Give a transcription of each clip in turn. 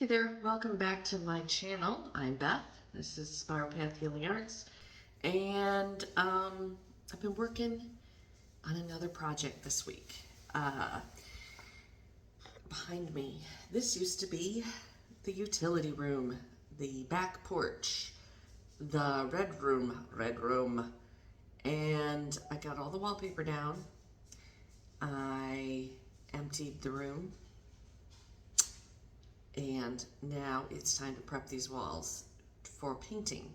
Hey there, welcome back to my channel. I'm Beth. This is Spiral Path Healing Arts, and I've been working on another project this week. Behind me, this used to be the utility room, the back porch, the red room, and I got all the wallpaper down. I emptied the room. And now it's time to prep these walls for painting.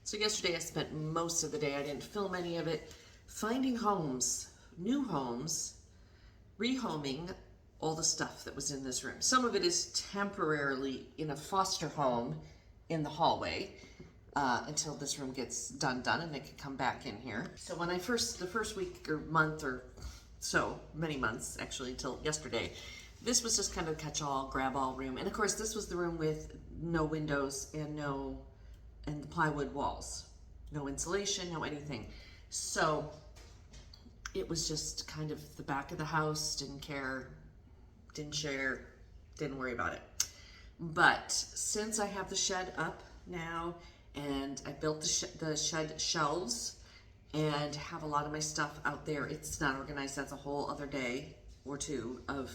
So yesterday I spent most of the day, I didn't film any of it, finding homes, new homes, rehoming all the stuff that was in this room. Some of it is temporarily in a foster home in the hallway until this room gets done and they can come back in here. So when the first week or month or so, many months actually until yesterday, this was just kind of catch-all, grab-all room. And of course, this was the room with no windows and the plywood walls. No insulation, no anything. So it was just kind of the back of the house, didn't care, didn't share, didn't worry about it. But since I have the shed up now and I built the shed shelves and have a lot of my stuff out there, it's not organized. That's a whole other day or two of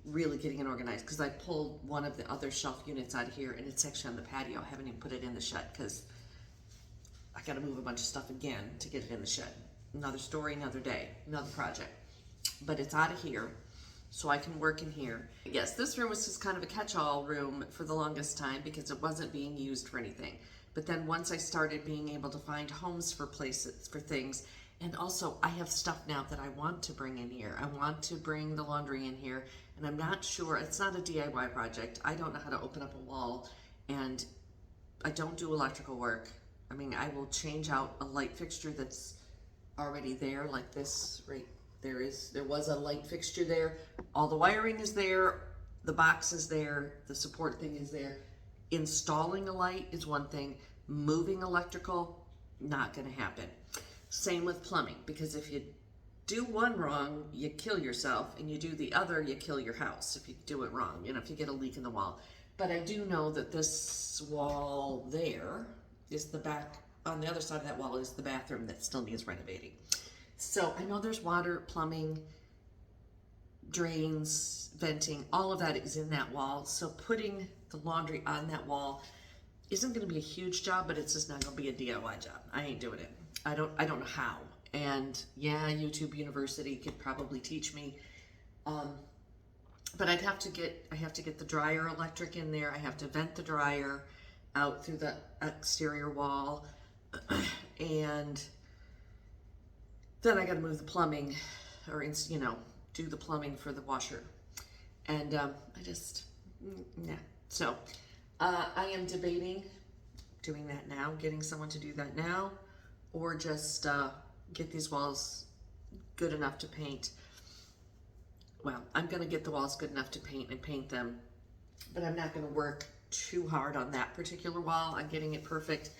really getting it organized, because I pulled one of the other shelf units out of here and it's actually on the patio. I haven't even put it in the shed because I got to move a bunch of stuff again to get it in the shed. Another story, another day, another project. But it's out of here so I can work in here. Yes, this room was just kind of a catch-all room for the longest time because it wasn't being used for anything. But then once I started being able to find homes for places, for things, and also I have stuff now that I want to bring in here. I want to bring the laundry in here, and I'm not sure, it's not a DIY project. I don't know how to open up a wall, and I don't do electrical work. I mean, I will change out a light fixture that's already there, like this right there was a light fixture there. All the wiring is there, the box is there, the support thing is there. Installing a light is one thing, moving electrical, not gonna happen. Same with plumbing, because if you do one wrong, you kill yourself, and you do the other, you kill your house if you do it wrong, you know, if you get a leak in the wall. But I do know that this wall there is the back, on the other side of that wall is the bathroom that still needs renovating. So I know there's water, plumbing, drains, venting, all of that is in that wall. So putting the laundry on that wall isn't gonna be a huge job, but it's just not gonna be a DIY job. I ain't doing it. I don't know how. And yeah, YouTube University could probably teach me. But I have to get the dryer electric in there. I have to vent the dryer out through the exterior wall. And then I got to move the plumbing, or, you know, do the plumbing for the washer. And yeah. So I am debating doing that now, getting someone to do that now, or just get these walls good enough to paint. Well, I'm gonna get the walls good enough to paint and paint them, but I'm not gonna work too hard on that particular wall. I'm getting it perfect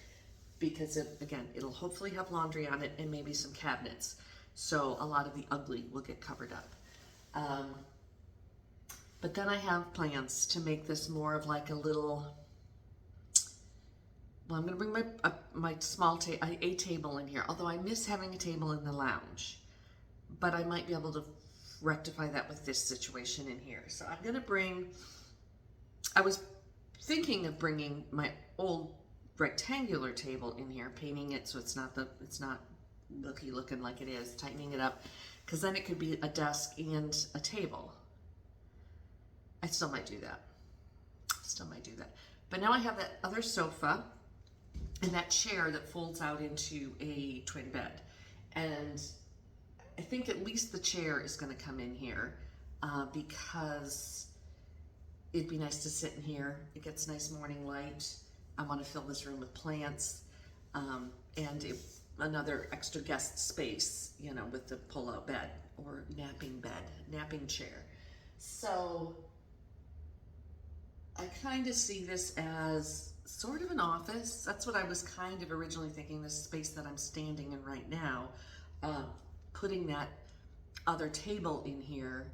because again, it'll hopefully have laundry on it and maybe some cabinets. So a lot of the ugly will get covered up. But then I have plans to make this more of like a little, well, I'm gonna bring my small a table in here, although I miss having a table in the lounge, but I might be able to rectify that with this situation in here. So I'm gonna I was thinking of bringing my old rectangular table in here, painting it so it's not looking like it is, tightening it up, because then it could be a desk and a table. I still might do that. But now I have that other sofa and that chair that folds out into a twin bed. And I think at least the chair is gonna come in here because it'd be nice to sit in here. It gets nice morning light. I wanna fill this room with plants and another extra guest space, you know, with the pull-out bed or napping chair. So I kind of see this as sort of an office. That's what I was kind of originally thinking, this space that I'm standing in right now. Putting that other table in here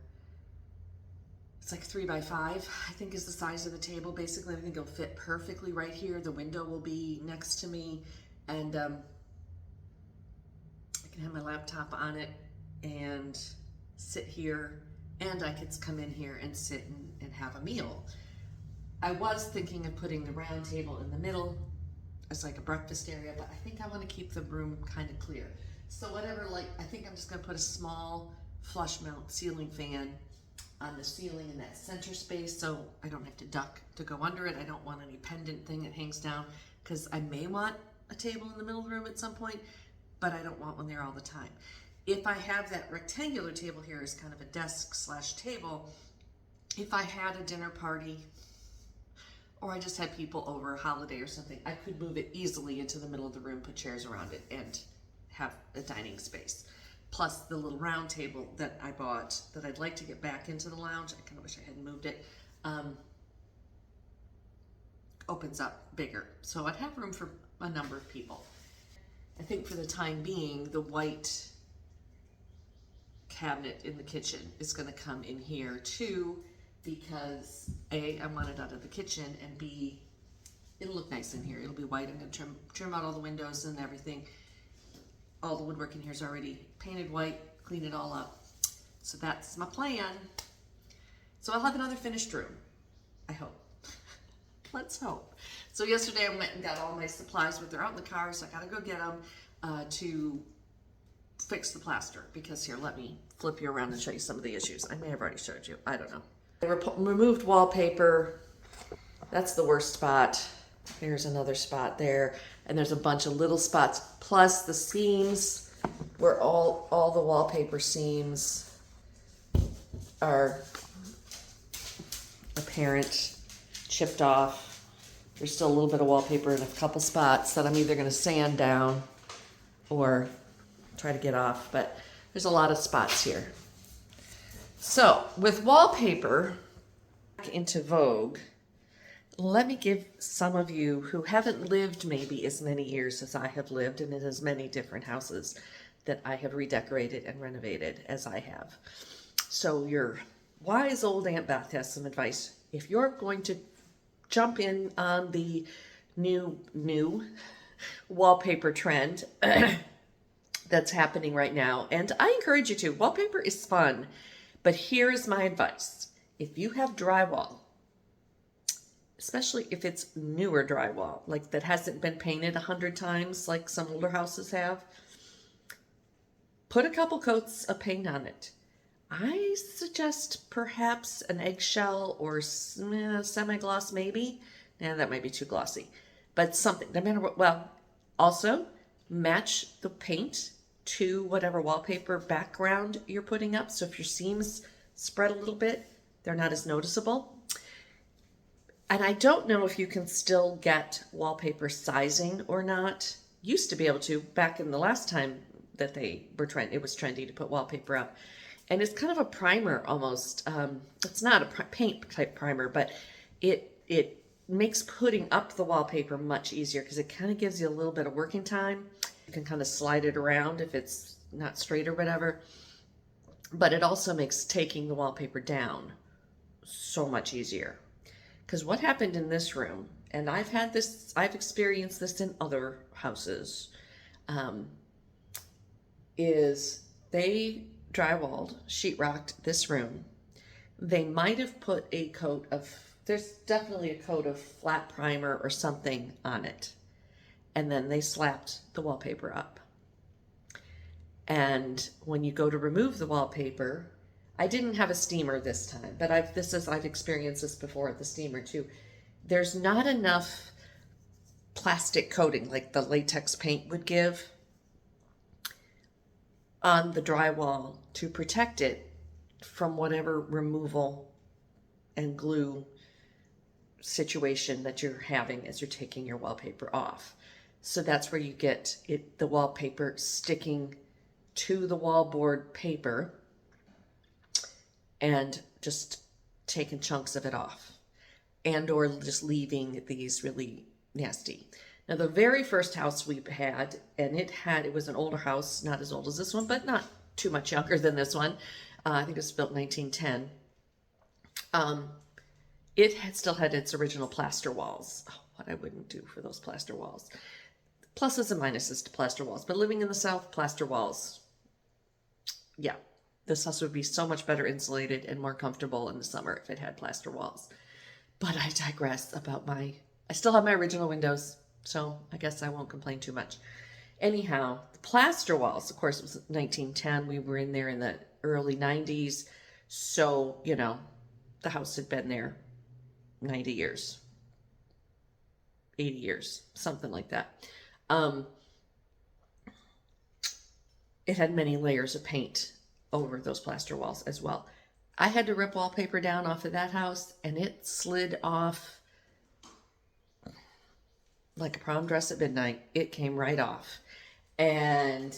It's like 3 by 5, I think is the size of the table. Basically, I think it'll fit perfectly right here. The window will be next to me, and I can have my laptop on it and sit here, and I could come in here and sit and have a meal. I was thinking of putting the round table in the middle as like a breakfast area, but I think I want to keep the room kind of clear. So whatever, like, I think I'm just gonna put a small flush mount ceiling fan on the ceiling in that center space, so I don't have to duck to go under it. I don't want any pendant thing that hangs down, because I may want a table in the middle of the room at some point, but I don't want one there all the time. If I have that rectangular table here as kind of a desk slash table, if I had a dinner party or I just had people over a holiday or something, I could move it easily into the middle of the room, put chairs around it, and have a dining space. Plus the little round table that I bought that I'd like to get back into the lounge. I kind of wish I hadn't moved it. Opens up bigger. So I'd have room for a number of people. I think for the time being, the white cabinet in the kitchen is going to come in here too, because A, I want it out of the kitchen, and B, it'll look nice in here. It'll be white. I'm going to trim out all the windows and everything. All the woodwork in here is already painted white, clean it all up. So that's my plan. So I'll have another finished room, I hope. Let's hope. So yesterday I went and got all my supplies, but they're out in the car, so I gotta go get them to fix the plaster. Because here, let me flip you around and show you some of the issues. I may have already showed you, I don't know. I removed wallpaper. That's the worst spot. There's another spot there, and there's a bunch of little spots, plus the seams where all the wallpaper seams are apparent, chipped off. There's still a little bit of wallpaper in a couple spots that I'm either going to sand down or try to get off, but there's a lot of spots here. So with wallpaper back into vogue, let me give some of you who haven't lived maybe as many years as I have lived and in as many different houses that I have redecorated and renovated as I have. So your wise old Aunt Beth has some advice. If you're going to jump in on the new wallpaper trend that's happening right now, and I encourage you to, wallpaper is fun, but here's my advice. If you have drywall, especially if it's newer drywall, like that hasn't been painted 100 times like some older houses have, put a couple coats of paint on it. I suggest perhaps an eggshell or semi-gloss maybe. Nah, that might be too glossy. But something, no matter what. Well, also match the paint to whatever wallpaper background you're putting up. So if your seams spread a little bit, they're not as noticeable. And I don't know if you can still get wallpaper sizing or not. Used to be able to back in the last time that they were it was trendy to put wallpaper up. And it's kind of a primer almost. It's not a paint type primer, but it makes putting up the wallpaper much easier because it kind of gives you a little bit of working time. You can kind of slide it around if it's not straight or whatever. But it also makes taking the wallpaper down so much easier. Because what happened in this room, and I've experienced this in other houses, is they drywalled, sheetrocked this room. They might have put a coat of, there's definitely a coat of flat primer or something on it. And then they slapped the wallpaper up. And when you go to remove the wallpaper, I didn't have a steamer this time, but I've experienced this before at the steamer too. There's not enough plastic coating like the latex paint would give on the drywall to protect it from whatever removal and glue situation that you're having as you're taking your wallpaper off. So that's where you get the wallpaper sticking to the wallboard paper and just taking chunks of it off, and or just leaving these really nasty. Now the very first house we had, and it was an older house, not as old as this one, but not too much younger than this one. I think it was built in 1910. Um, it had still had its original plaster walls. Oh, what I wouldn't do for those plaster walls. Pluses and minuses to plaster walls, but living in the South, plaster walls, yeah, this house would be so much better insulated and more comfortable in the summer if it had plaster walls. But I digress about I still have my original windows, so I guess I won't complain too much. Anyhow, the plaster walls, of course, it was 1910. We were in there in the early 90s. So, the house had been there 90 years, 80 years, something like that. It had many layers of paint over those plaster walls as well. I had to rip wallpaper down off of that house, and it slid off like a prom dress at midnight. It came right off. And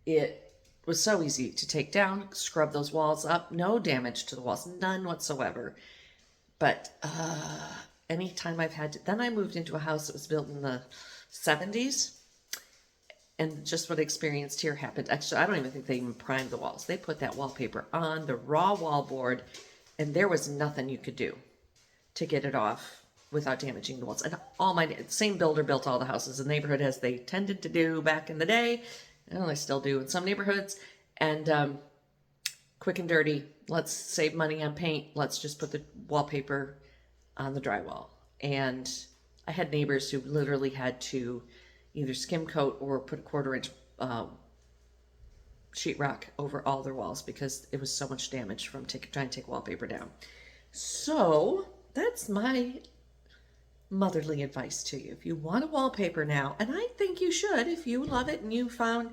it was so easy to take down, scrub those walls up. No damage to the walls, none whatsoever. But anytime I've had to, then I moved into a house that was built in the 70s. And just what I experienced here happened. Actually, I don't even think they even primed the walls. They put that wallpaper on the raw wallboard, and there was nothing you could do to get it off without damaging the walls. And same builder built all the houses in the neighborhood as they tended to do back in the day. Well, they still do in some neighborhoods. And quick and dirty. Let's save money on paint. Let's just put the wallpaper on the drywall. And I had neighbors who literally had to either skim coat or put a 1/4-inch sheetrock over all their walls because it was so much damage from trying to take wallpaper down. So that's my motherly advice to you. If you want a wallpaper now, and I think you should if you love it and you found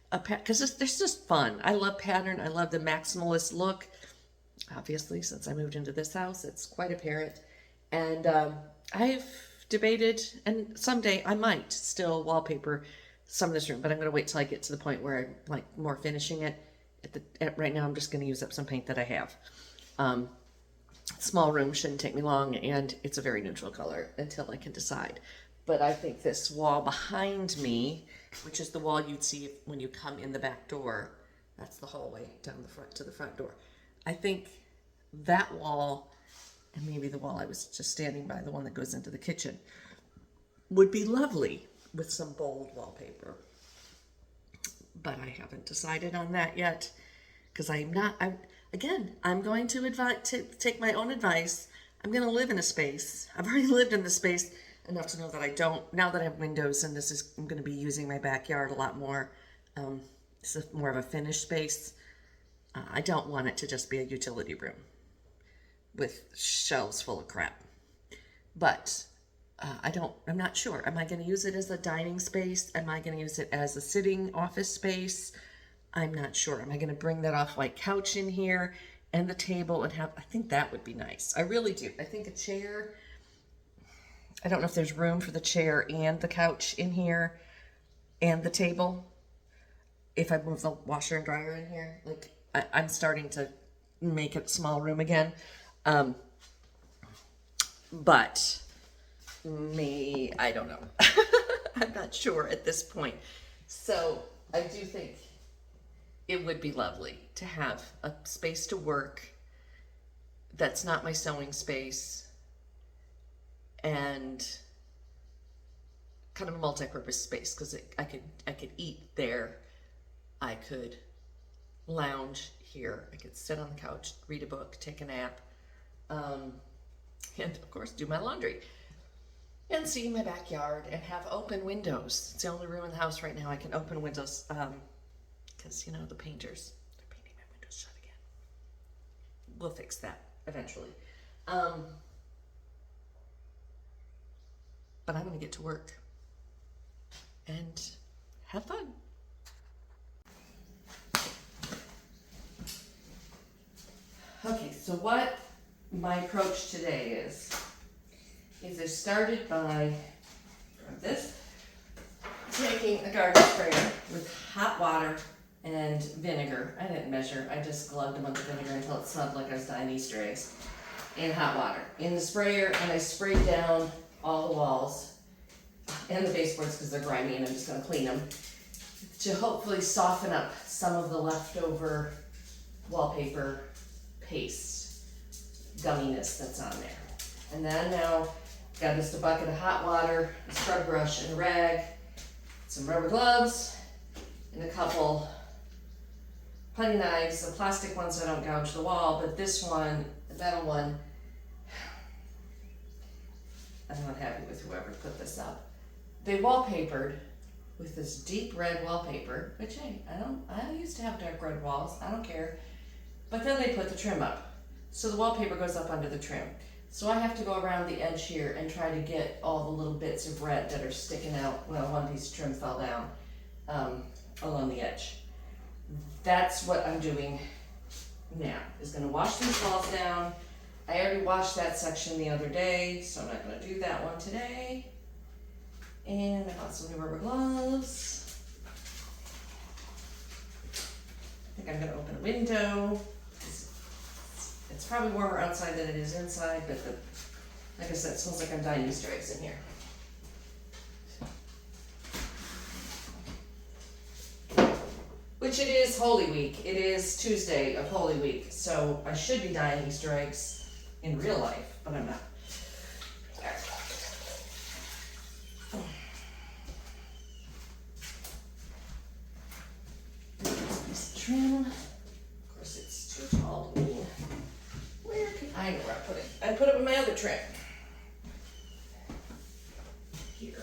because it's just fun. I love pattern. I love the maximalist look. Obviously, since I moved into this house, it's quite apparent. And I've debated, and someday I might still wallpaper some of this room, but I'm going to wait till I get to the point where I'm like more finishing it. Right now, I'm just going to use up some paint that I have. Small room shouldn't take me long, and it's a very neutral color until I can decide. But I think this wall behind me, which is the wall you'd see when you come in the back door, that's the hallway down the front to the front door. I think that wall, and maybe the wall I was just standing by, the one that goes into the kitchen, would be lovely with some bold wallpaper. But I haven't decided on that yet because I'm going to take my own advice. I'm going to live in a space. I've already lived in the space enough to know that now that I have windows and I'm going to be using my backyard a lot more. This is more of a finished space. I don't want it to just be a utility room with shelves full of crap. But I'm not sure. Am I going to use it as a dining space? Am I going to use it as a sitting office space? I'm not sure. Am I going to bring that off-white couch in here and the table and I think that would be nice. I really do. I think a chair, I don't know if there's room for the chair and the couch in here and the table. If I move the washer and dryer in here, I'm starting to make it a small room again. But I don't know. I'm not sure at this point. So I do think it would be lovely to have a space to work that's not my sewing space and kind of a multi-purpose space because I could eat there. I could lounge here. I could sit on the couch, read a book, take a nap, and of course do my laundry and see my backyard and have open windows. It's the only room in the house right now I can open windows because the painters, they're painting my windows shut again. We'll fix that eventually. But I'm going to get to work and have fun. Okay, so what my approach today is I started by taking a garden sprayer with hot water and vinegar. I didn't measure, I just glugged a bunch of vinegar until it smelled like I was dyeing Easter eggs. And hot water in the sprayer, and I sprayed down all the walls and the baseboards because they're grimy and I'm just going to clean them to hopefully soften up some of the leftover wallpaper paste gumminess that's on there. And then now, got just a bucket of hot water, a scrub brush and a rag, some rubber gloves, and a couple putty knives, the plastic ones so I don't gouge the wall, but this one, the metal one, I'm not happy with whoever put this up. They wallpapered with this deep red wallpaper, which hey, I used to have dark red walls, I don't care. But then they put the trim up. So the wallpaper goes up under the trim. So I have to go around the edge here and try to get all the little bits of red that are sticking out. Well, one piece of trim fell down along the edge. That's what I'm doing now, is gonna wash these walls down. I already washed that section the other day, so I'm not gonna do that one today. And I bought some new rubber gloves. I think I'm gonna open a window. It's probably warmer outside than it is inside, but like I said, it smells like I'm dyeing Easter eggs in here. Which it is Holy Week. It is Tuesday of Holy Week, so I should be dyeing Easter eggs in real life, but I'm not. This trim. Of course, it's too tall to me. I know where I put it. I put it with my other trim. Here.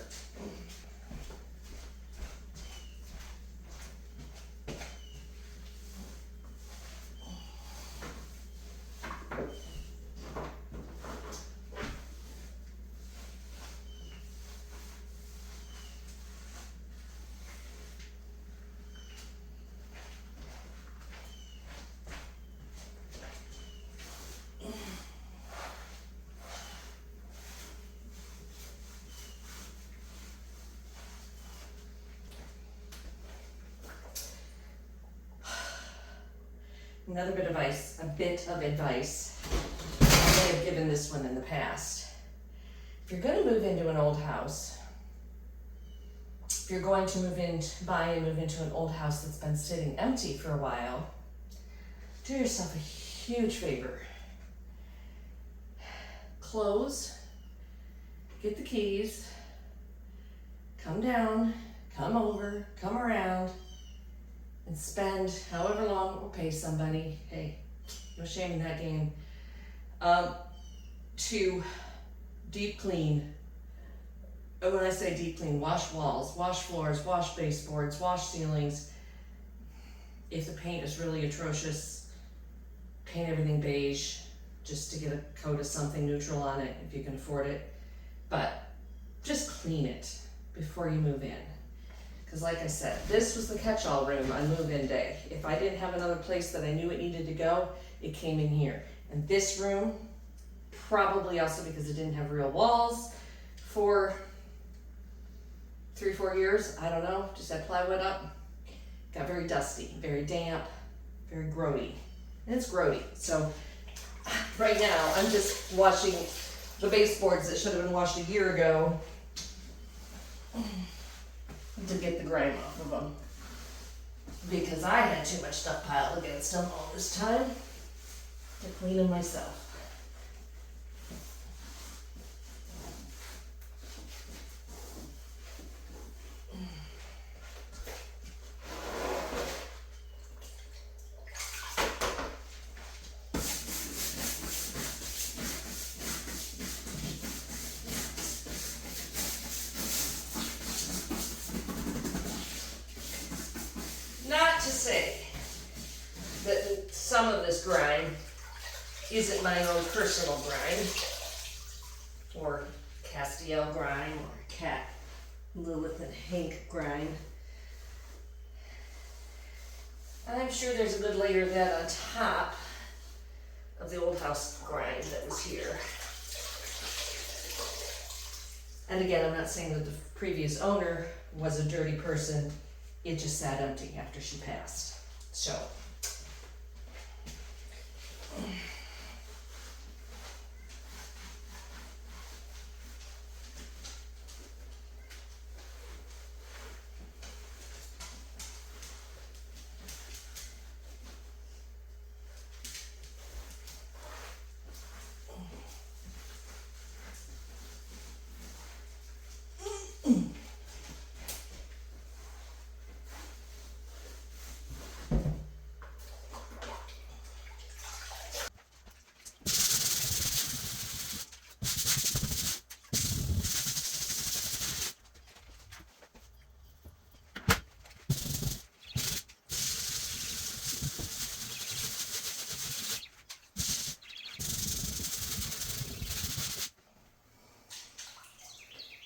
Another bit of advice. I may have given this one in the past. If you're going to move into an old house, if you're going to buy and move into an old house that's been sitting empty for a while, do yourself a huge favor. Close, get the keys, come down, come over, come around, and spend however long or pay somebody, hey, no shame in that game, to deep clean. And when I say deep clean, wash walls, wash floors, wash baseboards, wash ceilings. If the paint is really atrocious, paint everything beige just to get a coat of something neutral on it if you can afford it. But just clean it before you move in. Because like I said, this was the catch-all room on move-in day. If I didn't have another place that I knew it needed to go, it came in here. And this room, probably also because it didn't have real walls for 3-4 years, I don't know, just had plywood up, got very dusty, very damp, very grody. And it's grody. So right now, I'm just washing the baseboards that should have been washed a year ago to get the grime off of them, because I had too much stuff piled against them all this time to clean them myself. Not to say that some of this grime isn't my own personal grime, or Castiel grime, or Cat, Lilith, and Hank grime. I'm sure there's a good layer of that on top of the old house grime that was here. And again, I'm not saying that the previous owner was a dirty person. It just sat empty after she passed. So,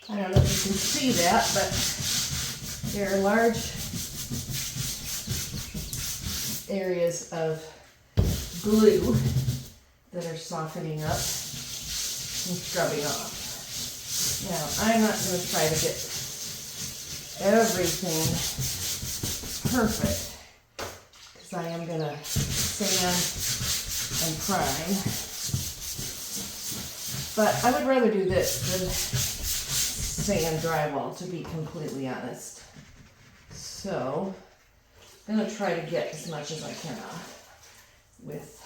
I don't know if you can see that, but there are large areas of glue that are softening up and scrubbing off. Now, I'm not going to try to get everything perfect because I am going to sand and prime. But I would rather do this than sand drywall, to be completely honest. So, I'm going to try to get as much as I can off with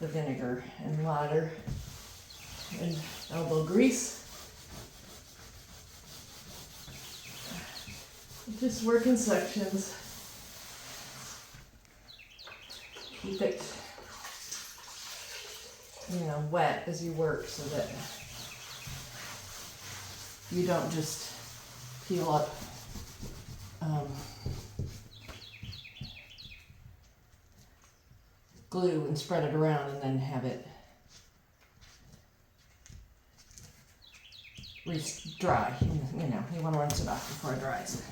the vinegar and water and elbow grease. Just work in sections. Keep it, wet as you work so that you don't just peel up glue and spread it around and then have it dry. You want to rinse it off before it dries.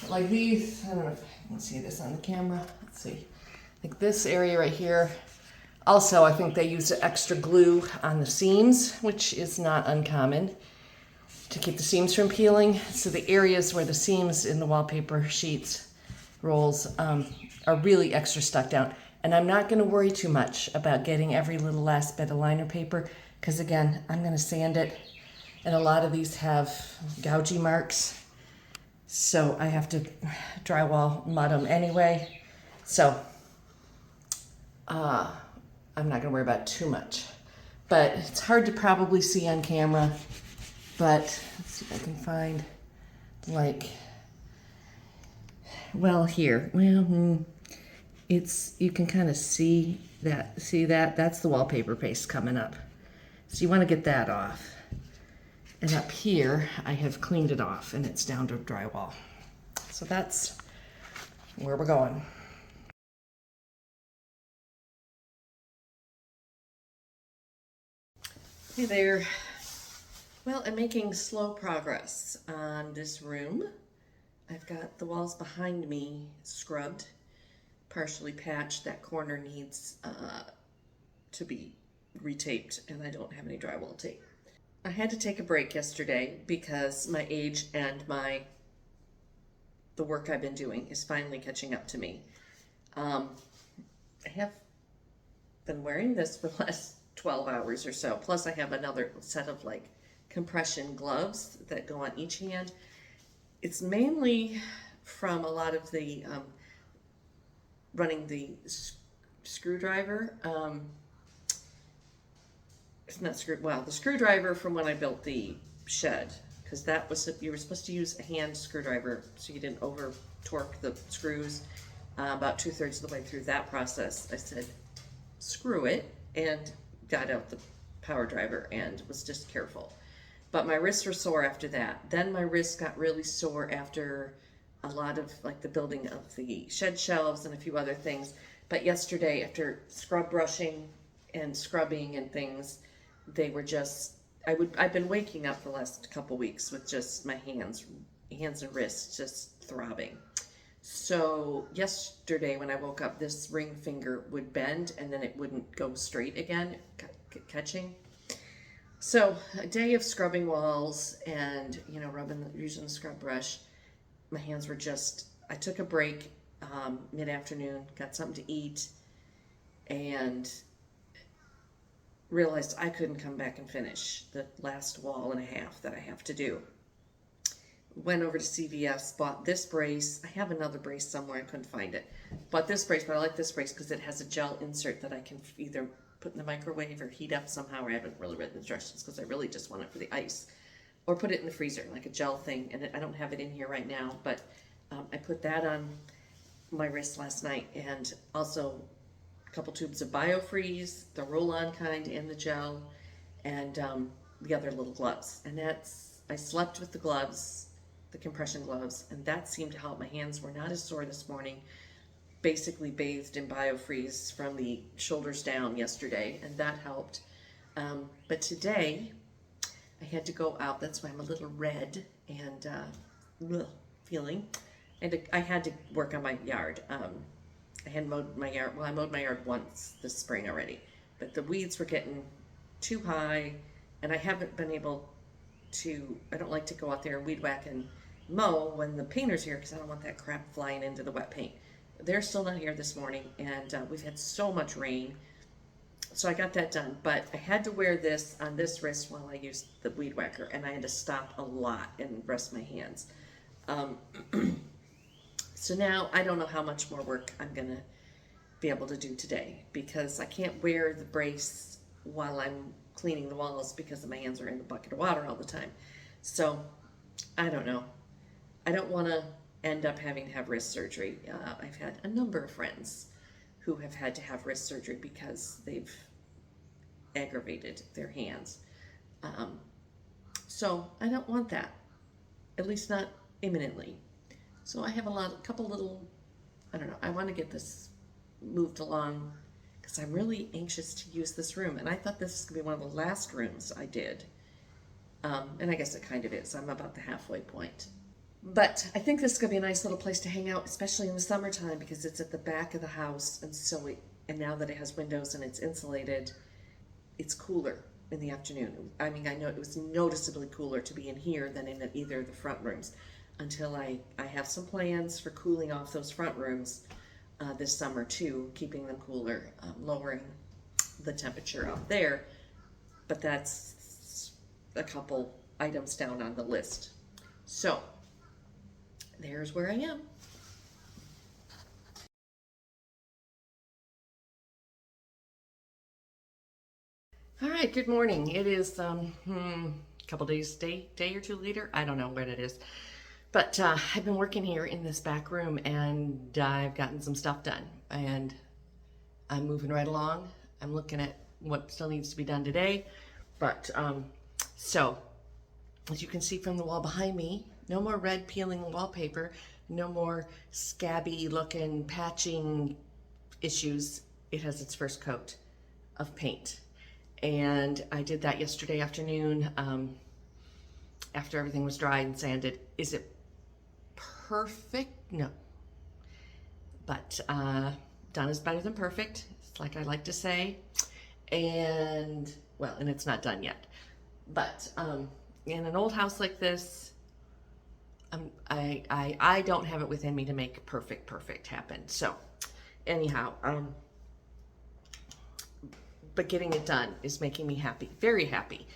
Like these, I don't know if you can see this on the camera. Let's see. Like this area right here. Also, I think they use extra glue on the seams, which is not uncommon, to keep the seams from peeling. So the areas where the seams in the wallpaper sheets rolls are really extra stuck down. And I'm not going to worry too much about getting every little last bit of liner paper because, again, I'm going to sand it. And a lot of these have gougy marks. So I have to drywall mud them anyway. So I'm not going to worry about too much. But it's hard to probably see on camera. But let's see if I can find, here. You can kind of see that. See that? That's the wallpaper paste coming up. So you want to get that off. And up here, I have cleaned it off and it's down to drywall. So that's where we're going. Hey there. Well, I'm making slow progress on this room. I've got the walls behind me scrubbed, partially patched. That corner needs to be retaped and I don't have any drywall tape. I had to take a break yesterday because my age and the work I've been doing is finally catching up to me. I have been wearing this for the last 12 hours or so. Plus I have another set of compression gloves that go on each hand. It's mainly from a lot of the running the screwdriver. It's not the screwdriver from when I built the shed, because you were supposed to use a hand screwdriver so you didn't over torque the screws. About 2/3 of the way through that process, I said, screw it, and got out the power driver and was just careful. But my wrists were sore after that. Then my wrists got really sore after a lot of the building of the shed shelves and a few other things. But yesterday, after scrub brushing and scrubbing and things, they were just, I've been waking up for the last couple weeks with just my hands and wrists just throbbing. So yesterday when I woke up, this ring finger would bend and then it wouldn't go straight again, catching. So a day of scrubbing walls and, using the scrub brush, my hands were just, I took a break mid-afternoon, got something to eat, and realized I couldn't come back and finish the last wall and a half that I have to do. Went over to CVS, bought this brace. I have another brace somewhere, I couldn't find it. Bought this brace, but I like this brace because it has a gel insert that I can either put in the microwave or heat up somehow. I haven't really read the instructions because I really just want it for the ice. Or put it in the freezer, like a gel thing, and I don't have it in here right now, but I put that on my wrist last night, and also a couple tubes of BioFreeze, the roll-on kind and the gel, and the other little gloves. And I slept with the gloves, the compression gloves, and that seemed to help. My hands were not as sore this morning. basically bathed in biofreeze from the shoulders down yesterday, and that helped. But today, I had to go out. That's why I'm a little red and feeling. And I had to work on my yard. I had mowed my yard. Well, I mowed my yard once this spring already, but the weeds were getting too high, and I haven't been able to. I don't like to go out there and weed whack and mow when the painter's here because I don't want that crap flying into the wet paint. They're still not here this morning, and we've had so much rain. So I got that done, but I had to wear this on this wrist while I used the weed whacker, and I had to stop a lot and rest my hands. So now I don't know how much more work I'm gonna be able to do today because I can't wear the brace while I'm cleaning the walls because my hands are in the bucket of water all the time. So I don't know. I don't want to end up having to have wrist surgery. I've had a number of friends who have had to have wrist surgery because they've aggravated their hands. So I don't want that, at least not imminently. So I have a couple little, I don't know, I want to get this moved along because I'm really anxious to use this room. And I thought this was going to be one of the last rooms I did. And I guess it kind of is. I'm about the halfway point. But I think this is going to be a nice little place to hang out, especially in the summertime because it's at the back of the house. And now that it has windows and it's insulated, it's cooler in the afternoon. I mean, I know it was noticeably cooler to be in here than in either of the front rooms until I have some plans for cooling off those front rooms this summer too, keeping them cooler, lowering the temperature up there. But that's a couple items down on the list. So there's where I am. All right, good morning. It is a couple days, day or two later. I don't know when it is. But I've been working here in this back room and I've gotten some stuff done and I'm moving right along. I'm looking at what still needs to be done today. But so as you can see from the wall behind me, no more red peeling wallpaper, no more scabby looking patching issues. It has its first coat of paint. And I did that yesterday afternoon after everything was dry and sanded. Is it perfect? No. But done is better than perfect. It's like I like to say. And, well, and it's not done yet. But in an old house like this, I don't have it within me to make perfect happen. So anyhow, but getting it done is making me happy, very happy,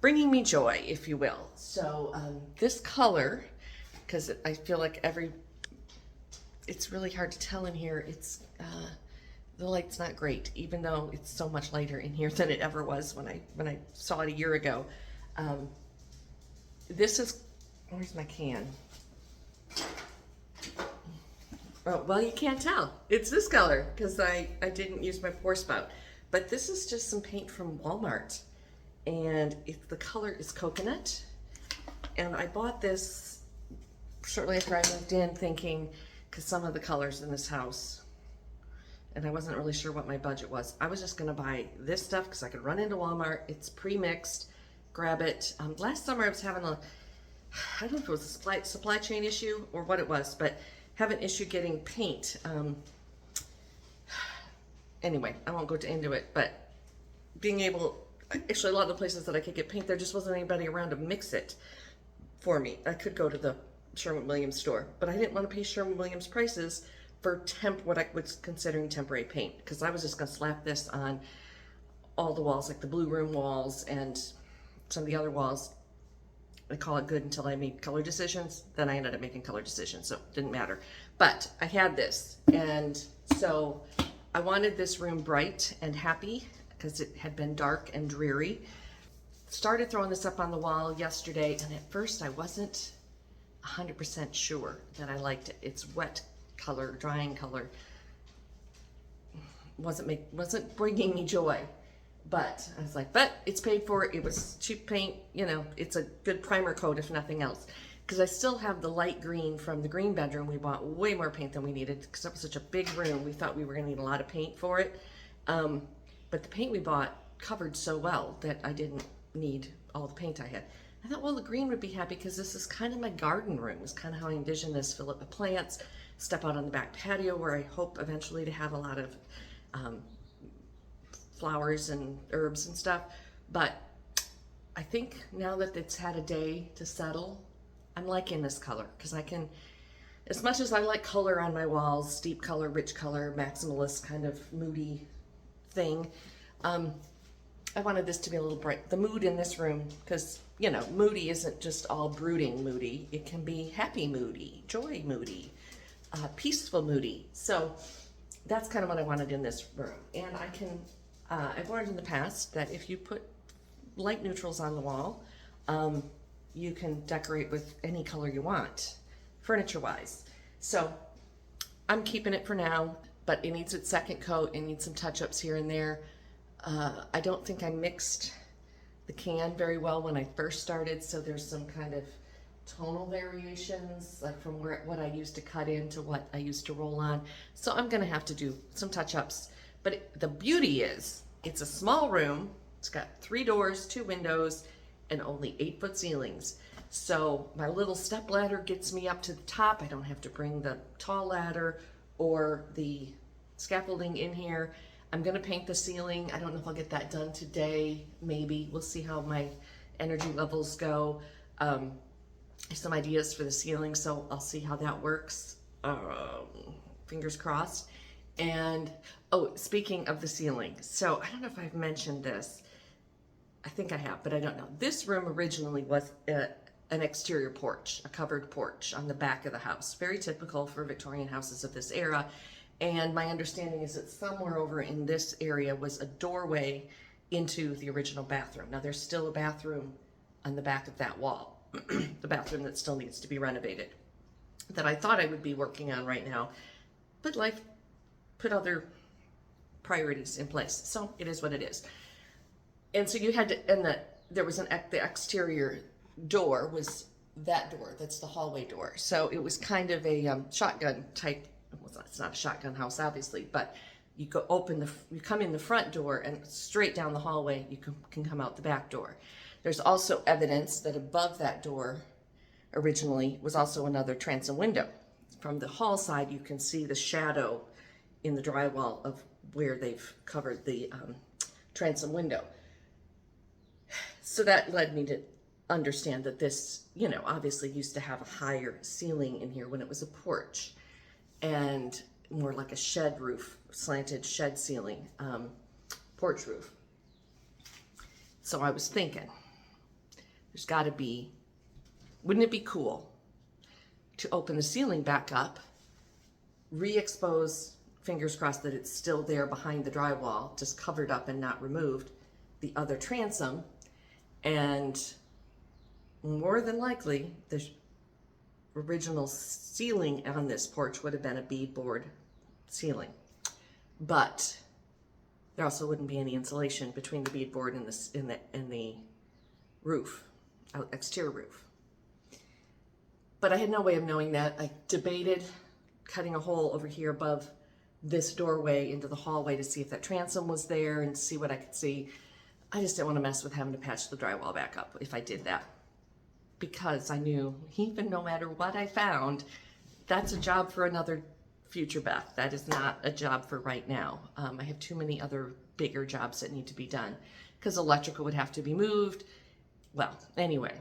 bringing me joy, if you will. So this color, because I feel like it's really hard to tell in here. It's the light's not great, even though it's so much lighter in here than it ever was when I saw it a year ago. This is, where's my can? Oh, well, you can't tell. It's this color because I didn't use my pour spout. But this is just some paint from Walmart. And the color is coconut. And I bought this shortly after I moved in thinking, because some of the colors in this house, and I wasn't really sure what my budget was. I was just gonna buy this stuff because I could run into Walmart. It's pre-mixed, grab it. Last summer I was having I don't know if it was a supply chain issue or what it was, but have an issue getting paint. Anyway, I won't go into it, but being able, actually a lot of the places that I could get paint, there just wasn't anybody around to mix it for me. I could go to the Sherwin-Williams store, but I didn't want to pay Sherwin-Williams prices for what I was considering temporary paint, because I was just going to slap this on all the walls, like the blue room walls and some of the other walls. I call it good until I made color decisions. Then I ended up making color decisions, so it didn't matter. But I had this, and so I wanted this room bright and happy because it had been dark and dreary. Started throwing this up on the wall yesterday, and at first I wasn't 100% sure that I liked it. It's wet color, drying color. Wasn't bringing me joy. But I was like, but it's paid for. It was cheap paint, you know, it's a good primer coat if nothing else. because I still have the light green from the green bedroom. We bought way more paint than we needed because that was such a big room. We thought we were going to need a lot of paint for it. But the paint we bought covered so well that I didn't need all the paint I had. I thought, well, the green would be happy because this is kind of my garden room. It's kind of how I envision this. Fill it with plants, step out on the back patio where I hope eventually to have a lot of flowers and herbs and stuff. But I think now that it's had a day to settle, I'm liking this color because I can, as much as I like color on my walls, deep color, rich color, maximalist kind of moody thing, I wanted this to be a little bright. The mood in this room, because, you know, moody isn't just all brooding moody. It can be happy moody, joy moody, peaceful moody. So that's kind of what I wanted in this room. And I can, I've learned in the past that if you put light neutrals on the wall, you can decorate with any color you want, furniture-wise. So I'm keeping it for now, but it needs its second coat. It needs some touch-ups here and there. I don't think I mixed the can very well when I first started, so there's some kind of tonal variations, like from what I used to cut in to what I used to roll on. So I'm gonna have to do some touch-ups. But the beauty is, it's a small room. It's got 3 doors, 2 windows, and only 8-foot ceilings. So my little step ladder gets me up to the top. I don't have to bring the tall ladder or the scaffolding in here. I'm gonna paint the ceiling. I don't know if I'll get that done today, maybe. We'll see how my energy levels go. I have some ideas for the ceiling, so I'll see how that works. Fingers crossed. And, oh, speaking of the ceiling, so I don't know if I've mentioned this. I think I have, but I don't know. This room originally was an exterior porch, a covered porch on the back of the house. Very typical for Victorian houses of this era. And my understanding is that somewhere over in this area was a doorway into the original bathroom. Now there's still a bathroom on the back of that wall, the bathroom that still needs to be renovated, that I thought I would be working on right now, but life put other priorities in place. So it is what it is. And so you had to, and there was the exterior door was that door, that's the hallway door. So it was kind of a shotgun type. Well, it's not a shotgun house, obviously, but you go you come in the front door and straight down the hallway, you can come out the back door. There's also evidence that above that door originally was also another transom window. From the hall side, you can see the shadow in the drywall of where they've covered the transom window. So that led me to understand that this, you know, obviously used to have a higher ceiling in here when it was a porch, and more like a shed roof, slanted shed ceiling, porch roof. So I was thinking, there's got to be, wouldn't it be cool to open the ceiling back up, re-expose, fingers crossed that it's still there behind the drywall, just covered up and not removed, the other transom, and more than likely, the original ceiling on this porch would have been a beadboard ceiling, but there also wouldn't be any insulation between the beadboard and the roof, exterior roof. But I had no way of knowing that. I debated cutting a hole over here above this doorway into the hallway to see if that transom was there and see what I could see. I just didn't want to mess with having to patch the drywall back up if I did that, because I knew even no matter what I found, that's a job for another future Beth. That is not a job for right now. I have too many other bigger jobs that need to be done because electrical would have to be moved. Well, anyway,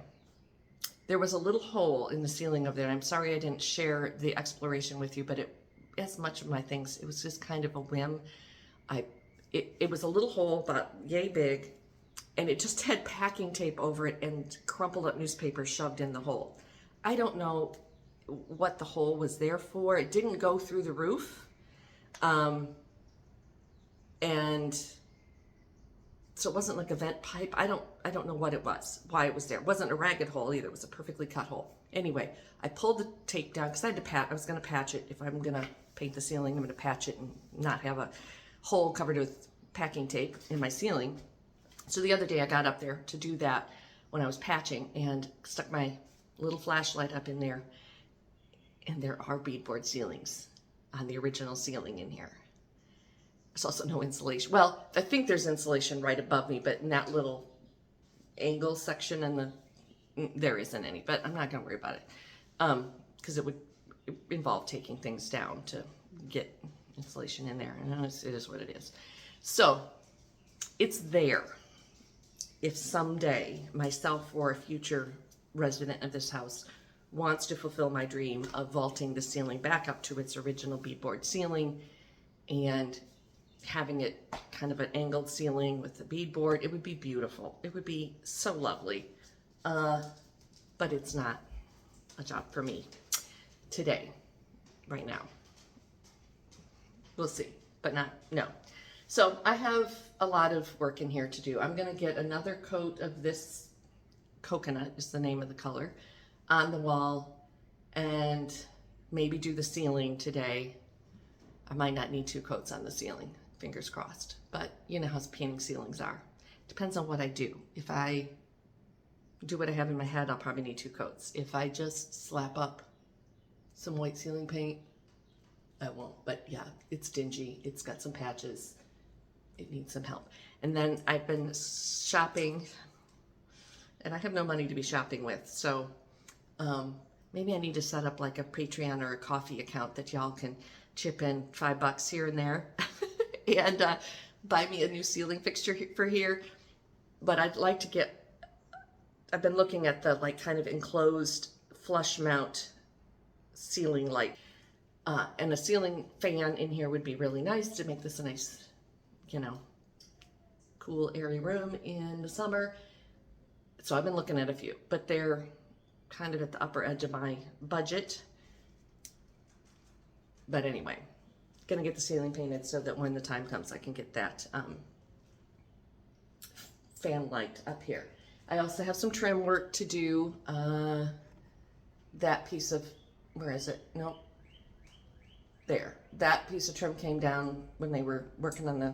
there was a little hole in the ceiling of there. I'm sorry I didn't share the exploration with you, but as much of my things, it was just kind of a whim. It was a little hole about yay big, and it just had packing tape over it and crumpled up newspaper shoved in the hole. I don't know what the hole was there for. It didn't go through the roof. And so it wasn't like a vent pipe. I don't know what it was, why it was there. It wasn't a ragged hole either. It was a perfectly cut hole. Anyway, I pulled the tape down because I was going to patch it. If I'm going to paint the ceiling, I'm going to patch it and not have a hole covered with packing tape in my ceiling. So the other day I got up there to do that when I was patching and stuck my little flashlight up in there, and there are beadboard ceilings on the original ceiling in here. There's also no insulation. Well, I think there's insulation right above me, but in that little angle section and there isn't any, but I'm not gonna worry about it. Because it would involve taking things down to get insulation in there, and it is what it is. So it's there. If someday myself or a future resident of this house wants to fulfill my dream of vaulting the ceiling back up to its original beadboard ceiling and having it kind of an angled ceiling with the beadboard, it would be beautiful. It would be so lovely. But it's not a job for me today, right now. We'll see, but no. So I have a lot of work in here to do. I'm gonna get another coat of this coconut, is the name of the color, on the wall, and maybe do the ceiling today. I might not need 2 coats on the ceiling, fingers crossed, but you know how painting ceilings are. Depends on what I do. If I do what I have in my head, I'll probably need 2 coats. If I just slap up some white ceiling paint, I won't. But yeah, it's dingy. It's got some patches. It needs some help. And then I've been shopping, and I have no money to be shopping with. So maybe I need to set up like a Patreon or a coffee account that y'all can chip in $5 here and there and buy me a new ceiling fixture for here. But I'd like to get, I've been looking at the like kind of enclosed flush mount ceiling light. And a ceiling fan in here would be really nice to make this a nice, you know, cool, airy room in the summer. So I've been looking at a few, but they're kind of at the upper edge of my budget. But anyway, gonna get the ceiling painted so that when the time comes, I can get that fan light up here. I also have some trim work to do. That piece of, where is it? Nope. There. That piece of trim came down when they were working on the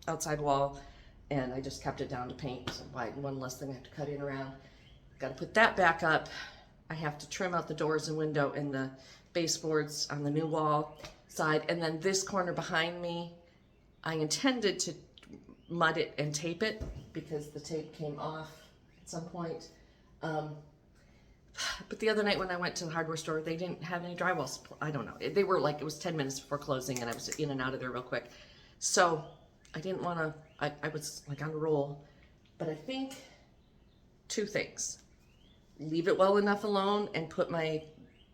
outside wall, and I just kept it down to paint. So one less thing I have to cut in around. Got to put that back up. I have to trim out the doors and window and the baseboards on the new wall side. And then this corner behind me, I intended to mud it and tape it because the tape came off at some point. But the other night when I went to the hardware store, they didn't have any drywall supply. I don't know. They were like, it was 10 minutes before closing, and I was in and out of there real quick. So I didn't want to, I was like on a roll. But I think 2 things. Leave it well enough alone and put my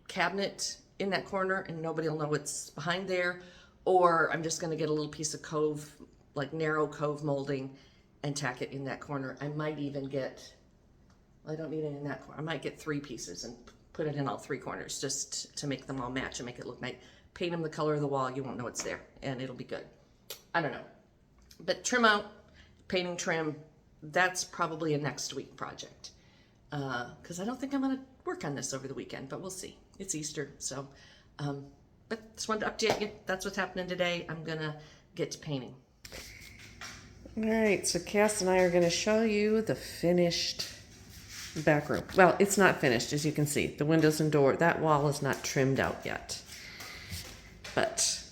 cabinet in that corner and nobody will know what's behind there. Or I'm just going to get a little piece of cove, like narrow cove molding, and tack it in that corner. I might even get, I don't need it in that corner. I might get 3 pieces and put it in all 3 corners just to make them all match and make it look nice. Paint them the color of the wall. You won't know it's there and it'll be good. I don't know. But trim out, painting trim, that's probably a next week project. Because I don't think I'm going to work on this over the weekend, but we'll see. It's Easter, so. But just wanted to update you. That's what's happening today. I'm going to get to painting. All right, so Cass and I are going to show you the finished back room. Well, it's not finished, as you can see. The windows and door, that wall is not trimmed out yet. But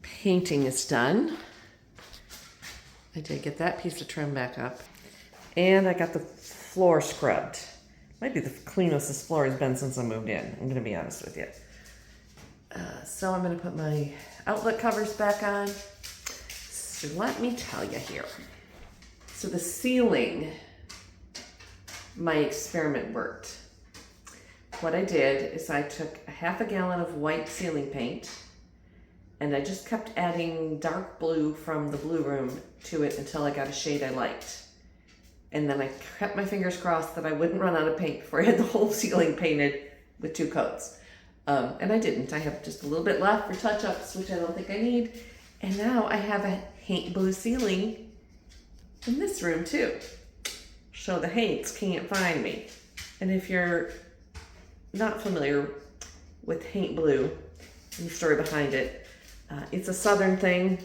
painting is done. I did get that piece of trim back up. And I got the floor scrubbed. Might be the cleanest this floor has been since I moved in. I'm going to be honest with you. So I'm going to put my outlet covers back on. So let me tell you here. So the ceiling, my experiment worked. What I did is I took a half a gallon of white ceiling paint and I just kept adding dark blue from the blue room to it until I got a shade I liked. And then I kept my fingers crossed that I wouldn't run out of paint before I had the whole ceiling painted with 2 coats. And I didn't. I have just a little bit left for touch-ups, which I don't think I need. And now I have a haint blue ceiling in this room too. So the haints can't find me. And if you're not familiar with haint blue and the story behind it, it's a southern thing,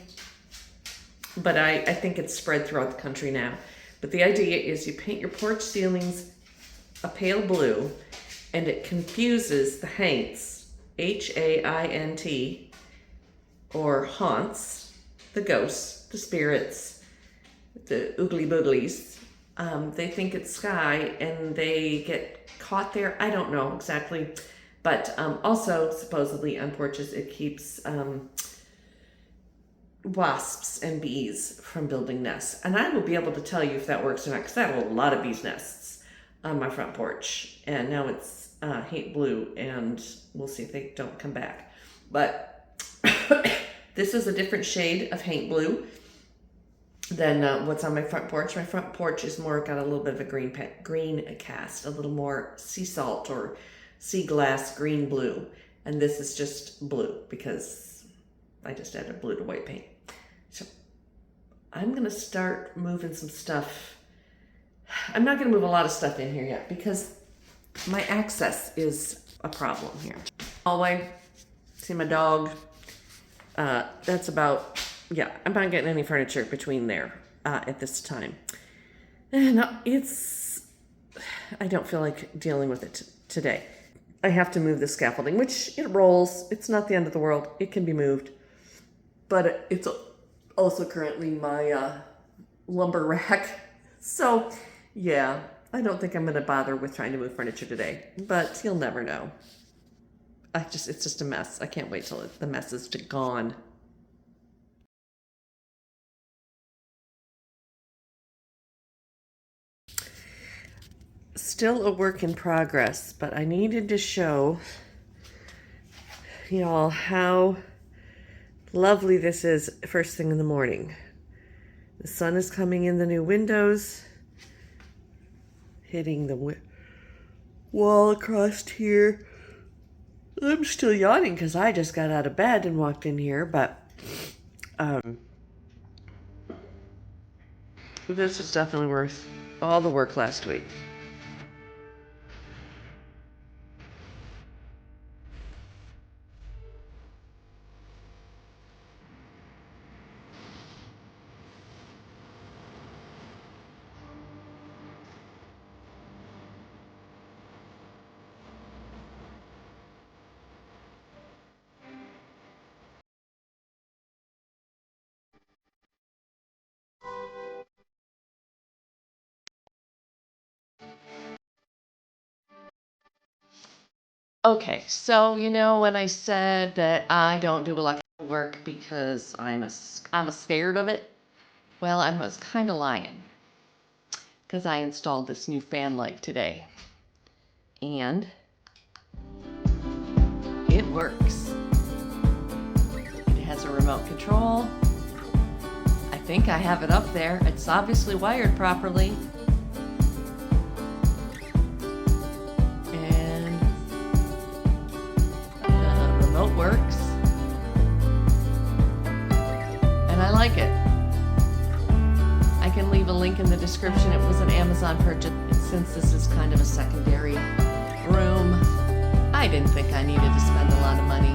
but I think it's spread throughout the country now. But the idea is you paint your porch ceilings a pale blue, and it confuses the haints, H-A-I-N-T, or haunts, the ghosts, the spirits, the oogly booglies. They think it's sky and they get caught there. I don't know exactly, but also supposedly on porches it keeps wasps and bees from building nests. And I will be able to tell you if that works or not, because I have a lot of bees nests on my front porch, and now it's hate blue, and we'll see if they don't come back. But this is a different shade of haint blue than what's on my front porch. My front porch is more got a little bit of a green cast, a little more sea salt or sea glass green blue, and this is just blue because I just added blue to white paint. So I'm gonna start moving some stuff. I'm not gonna move a lot of stuff in here yet because my access is a problem here. Hallway, see my dog. That's about, yeah, I'm not getting any furniture between there at this time. And I don't feel like dealing with it today. I have to move the scaffolding, which it rolls. It's not the end of the world. It can be moved. But it's also currently my lumber rack. So, yeah, I don't think I'm going to bother with trying to move furniture today. But you'll never know. It's just a mess. I can't wait till the mess is gone. Still a work in progress, but I needed to show y'all how lovely this is first thing in the morning. The sun is coming in the new windows, hitting the wall across here. I'm still yawning because I just got out of bed and walked in here, but this is definitely worth all the work last week. Okay, so when I said that I don't do electrical work because I'm scared of it? Well, I was kind of lying, because I installed this new fan light today, and it works. It has a remote control. I think I have it up there. It's obviously wired properly. Works, and I like it. I can leave a link in the description. It was an Amazon purchase, and since this is kind of a secondary room, I didn't think I needed to spend a lot of money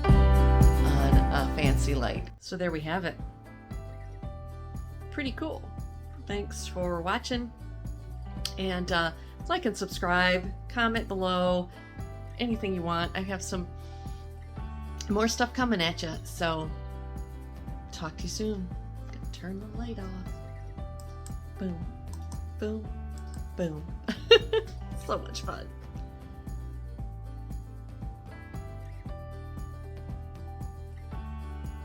on a fancy light. So there we have it. Pretty cool. Thanks for watching, and like and subscribe, comment below, anything you want. I have some more stuff coming at you, so talk to you soon. Gonna turn the light off. Boom, boom, boom. So much fun.